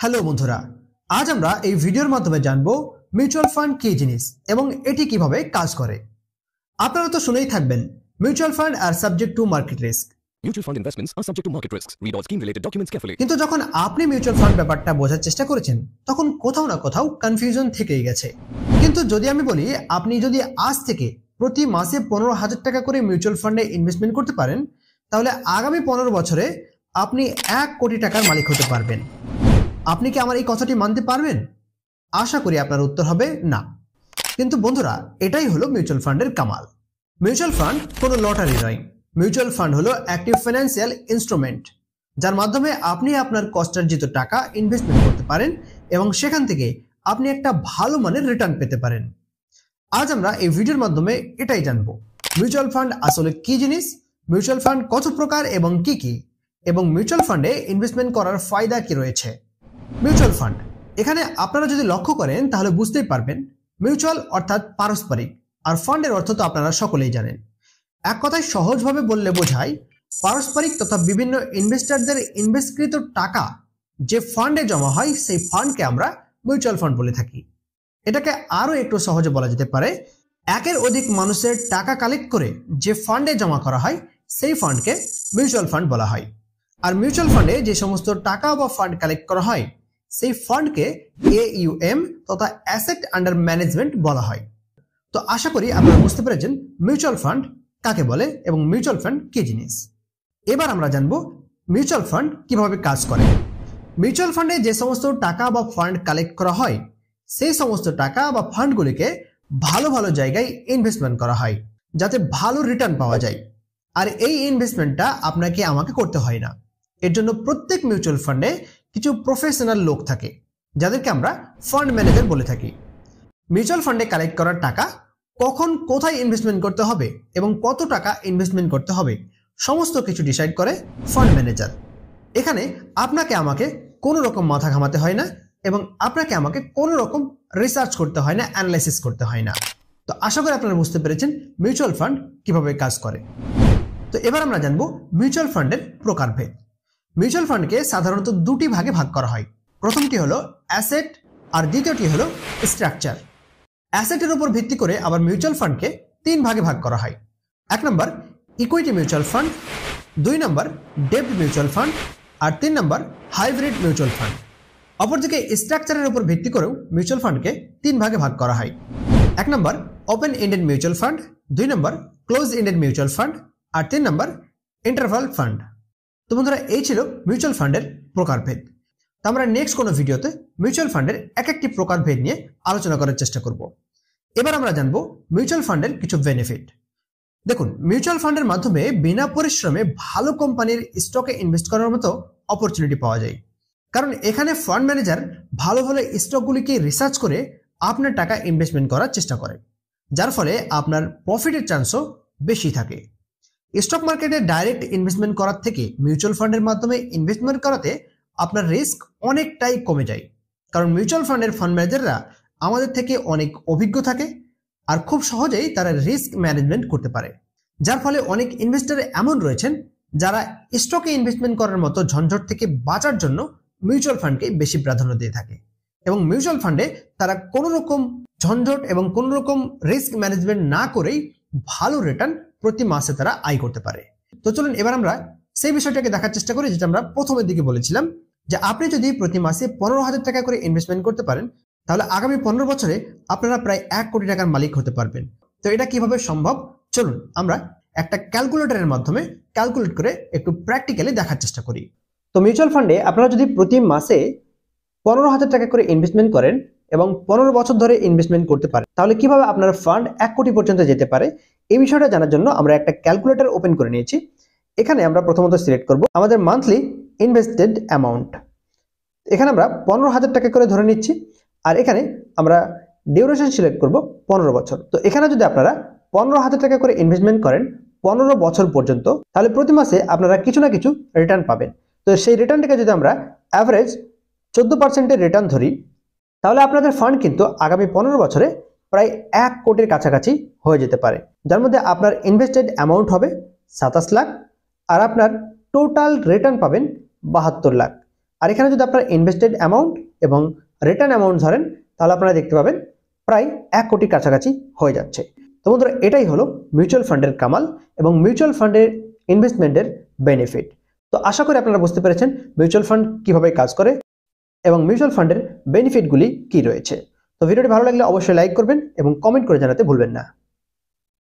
Hello বন্ধুরা, আজ আমরা এই ভিডিওর মাধ্যমে জানবো মিউচুয়াল ফান্ড কি জিনিস এবং এটি কিভাবে কাজ করে। আপনারা তো শুনেই থাকবেন মিউচুয়াল ফান্ড আর subject to market risk. Mutual fund investments are subject to market risks. Read all scheme-related documents carefully. কিন্তু যখন আপনি মিউচুয়াল ফান্ড ব্যাপারটা বোঝার চেষ্টা করেছেন তখন কোথাও না কোথাও কনফিউশন থেকেই গেছে। কিন্তু যদি আমি বলি আপনি যদি আজ থেকে প্রতি মাসে 15,000 টাকা করে মিউচুয়াল ফান্ডে ইনভেস্টমেন্ট করতে পারেন তাহলে আগামী 15 বছরে আপনি 1 কোটি টাকার মালিক হতে পারবেন। আপনি কি আমার এই কথাটি মানতে পারবেন? আশা করি আপনার উত্তর হবে না। কিন্তু বন্ধুরা, এটাই হলো মিউচুয়াল ফান্ডের কামাল। মিউচুয়াল ফান্ড কোনো লটারি নয়। মিউচুয়াল ফান্ড হলো একটি ফাইন্যান্সিয়াল ইনস্ট্রুমেন্ট যার মাধ্যমে আপনি আপনার কষ্টার্জিত টাকা ইনভেস্টমেন্ট করতে পারেন এবং সেখান থেকে আপনি একটা ভালো মানের রিটার্ন পেতে পারেন। আজ আমরা এই ভিডিওর মাধ্যমে এটাই জানবো মিউচুয়াল ফান্ড আসলে কি জিনিস, মিউচুয়াল ফান্ড কত প্রকার এবং কি কি, এবং মিউচুয়াল ফান্ডে ইনভেস্টমেন্ট করার ফায়দা কি রয়েছে। মিউচুয়াল ফান্ড, এখানে আপনারা যদি লক্ষ্য করেন তাহলে বুঝতেই পারবেন মিউচুয়াল অর্থাৎ পারস্পরিক, আর ফান্ডের অর্থ তো আপনারা সকলেই জানেন। এক কথায় সহজভাবে বললে বোঝায় পারস্পরিক তথা বিভিন্ন ইনভেস্টরদের ইনভেস্টকৃত টাকা যে ফান্ডে জমা হয় সেই ফান্ডকে আমরা মিউচুয়াল ফান্ড বলে থাকি। এটাকে আরো একটু সহজে বলা যেতে পারে একের অধিক মানুষের টাকা কালেক্ট করে যে ফান্ডে জমা করা হয় সেই ফান্ডকে মিউচুয়াল ফান্ড বলা হয়। আর মিউচুয়াল ফান্ডে যে সমস্ত টাকা বা ফান্ড কালেক্ট করা হয় সেই ফান্ডকে AUM তথা অ্যাসেট আন্ডার ম্যানেজমেন্ট বলা হয়। তো আশা করি আপনারা বুঝতে পেরেছেন মিউচুয়াল ফান্ড কাকে বলে এবং মিউচুয়াল ফান্ড কি জিনিস। এবার আমরা জানবো মিউচুয়াল ফান্ড কিভাবে কাজ করে। মিউচুয়াল ফান্ডে যে সমস্ত টাকা বা ফান্ড কালেক্ট করা হয় সেই সমস্ত টাকা বা ফান্ডগুলিকে ভালো ভালো জায়গায় ইনভেস্টমেন্ট করা হয় যাতে ভালো রিটার্ন পাওয়া যায়। আর এই ইনভেস্টমেন্টটা আপনাকে আমাকে করতে হয় না। এর জন্য প্রত্যেক মিউচুয়াল ফান্ডে কিছু প্রফেশনাল লোক থাকে যাদেরকে আমরা ফান্ড ম্যানেজার বলে থাকি। মিউচুয়াল ফান্ডে কালেক্ট করার টাকা কখন কোথায় ইনভেস্টমেন্ট করতে হবে এবং কত টাকা ইনভেস্টমেন্ট করতে হবে সমস্ত কিছু ডিসাইড করে ফান্ড ম্যানেজার। এখানে আপনাকে আমাকে কোনো রকম মাথা ঘামাতে হয় না এবং আপনাকে আমাকে কোনো রকম রিসার্চ করতে হয় না, অ্যানালাইসিস করতে হয় না। তো আশা করি আপনারা বুঝতে পেরেছেন মিউচুয়াল ফান্ড কিভাবে কাজ করে। তো এবার আমরা জানবো মিউচুয়াল ফান্ডের প্রকারভেদ। মিউচুয়াল ফান্ডকে সাধারণত দুটি ভাগে ভাগ করা হয়। প্রথমটি হলো অ্যাসেট আর দ্বিতীয়টি হলো স্ট্রাকচার। অ্যাসেটের উপর ভিত্তি করে আবার মিউচুয়াল ফান্ডকে 3 ভাগে ভাগ করা হয়। 1 নম্বর ইকুইটি মিউচুয়াল ফান্ড, 2 নম্বর ডেব্ট মিউচুয়াল ফান্ড আর 3 নম্বর হাইব্রিড মিউচুয়াল ফান্ড। অপরদিকে স্ট্রাকচারের উপর ভিত্তি করেও মিউচুয়াল ফান্ডকে 3 ভাগে ভাগ করা হয়। 1 নম্বর ওপেন এন্ডেড মিউচুয়াল ফান্ড, 2 নম্বর ক্লোজ এন্ডেড মিউচুয়াল ফান্ড আর 3 নম্বর ইন্টারভাল ফান্ড। তো বন্ধুরা, এই ছিল মিউচুয়াল ফান্ডের প্রকারভেদ। তো আমরা নেক্সট কোনো ভিডিওতে মিউচুয়াল ফান্ডের এক একটি প্রকারভেদ নিয়ে আলোচনা করার চেষ্টা করব। এবার আমরা জানবো মিউচুয়াল ফান্ডের কিছু বেনিফিট। দেখুন, মিউচুয়াল ফান্ডের মাধ্যমে বিনা পরিশ্রমে ভালো কোম্পানির স্টকে ইনভেস্ট করার মতো অপরচুনিটি পাওয়া যায়। কারণ এখানে ফান্ড ম্যানেজার ভালো ভালো স্টকগুলিকে রিসার্চ করে আপনার টাকা ইনভেস্টমেন্ট করার চেষ্টা করে, যার ফলে আপনার প্রফিটের চান্সও বেশি থাকে। স্টক মার্কেটে ডাইরেক্ট ইনভেস্টমেন্ট করার থেকে মিউচুয়াল ফান্ডের মাধ্যমে ইনভেস্টমেন্ট করাতে আপনার রিস্ক অনেকটাই কমে যায়। কারণ মিউচুয়াল ফান্ডের ফান্ড ম্যানেজাররা আমাদের থেকে অনেক অভিজ্ঞ থাকে আর খুব সহজেই তারা রিস্ক ম্যানেজমেন্ট করতে পারে, যার ফলে অনেক ইনভেস্টর এমন রয়েছেন যারা স্টকে ইনভেস্টমেন্ট করার মতো ঝঞ্ঝট থেকে বাঁচার জন্য মিউচুয়াল ফান্ডকে বেশি প্রাধান্য দিয়ে থাকে এবং মিউচুয়াল ফান্ডে তারা কোনো রকম ঝঞ্ঝট এবং কোনো রকম রিস্ক ম্যানেজমেন্ট না করেই ভালো রিটার্ন প্রতি মাসে তারা আয় করতে পারে। তো চলুন এবার আমরা সেই বিষয়টাকে দেখার চেষ্টা করি যেটা আমরা প্রথমের দিকে বলেছিলাম, যে আপনি যদি প্রতি মাসে 15,000 টাকা করে ইনভেস্টমেন্ট করতে পারেন তাহলে আগামী 15 বছরে আপনারা প্রায় 1 কোটি টাকার মালিক হতে পারবেন। তো এটা কিভাবে সম্ভব, চলুন আমরা একটা ক্যালকুলেটরের মাধ্যমে ক্যালকুলেট করে একটু প্র্যাকটিক্যালি দেখার চেষ্টা করি। তো মিউচুয়াল ফান্ডে আপনারা যদি প্রতি মাসে 15,000 টাকা করে ইনভেস্টমেন্ট করেন এবং 15 বছর ধরে ইনভেস্টমেন্ট করতে পারেন তাহলে কিভাবে আপনার ফান্ড 1 কোটি পর্যন্ত যেতে পারে এই বিষয়টা জানার জন্য আমরা একটা ক্যালকুলেটর ওপেন করে নিয়েছি। এখানে আমরা প্রথমত সিলেক্ট করব আমাদের মান্থলি ইনভেস্টেড অ্যামাউন্ট। এখানে আমরা 15,000 টাকা করে ধরে নিচ্ছি আর এখানে আমরা ডিউরেশন সিলেক্ট করব 15 বছর। তো এখানে যদি আপনারা 15,000 টাকা করে ইনভেস্টমেন্ট করেন 15 বছর পর্যন্ত তাহলে প্রতি মাসে আপনারা কিছু না কিছু রিটার্ন পাবেন। তো সেই রিটার্নটাকে যদি আমরা অ্যাভারেজ 14% রিটার্ন ধরি তাহলে আপনাদের ফান্ড কিন্তু আগামী 15 বছরে প্রায় 1 কোটির কাছাকাছি হয়ে যেতে পারে, যার মধ্যে আপনার ইনভেস্টেড অ্যামাউন্ট হবে 27 লাখ আর আপনার টোটাল রিটার্ন পাবেন 72 লাখ। আর এখানে যদি আপনারা ইনভেস্টেড অ্যামাউন্ট এবং রিটার্ন অ্যামাউন্ট ধরেন তাহলে আপনারা দেখতে পাবেন প্রায় 1 কোটির কাছাকাছি হয়ে যাচ্ছে। তো বন্ধুরা, এটাই হলো মিউচুয়াল ফান্ডের কামাল এবং মিউচুয়াল ফান্ডের ইনভেস্টমেন্টের বেনিফিট। তো আশা করি আপনারা বুঝতে পেরেছেন মিউচুয়াল ফান্ড কিভাবে কাজ করে এবং মিউচুয়াল ফান্ডের বেনিফিটগুলি কি রয়েছে। তো ভিডিওটি ভালো লাগলে অবশ্যই লাইক করবেন এবং কমেন্ট করে জানাতে ভুলবেন না।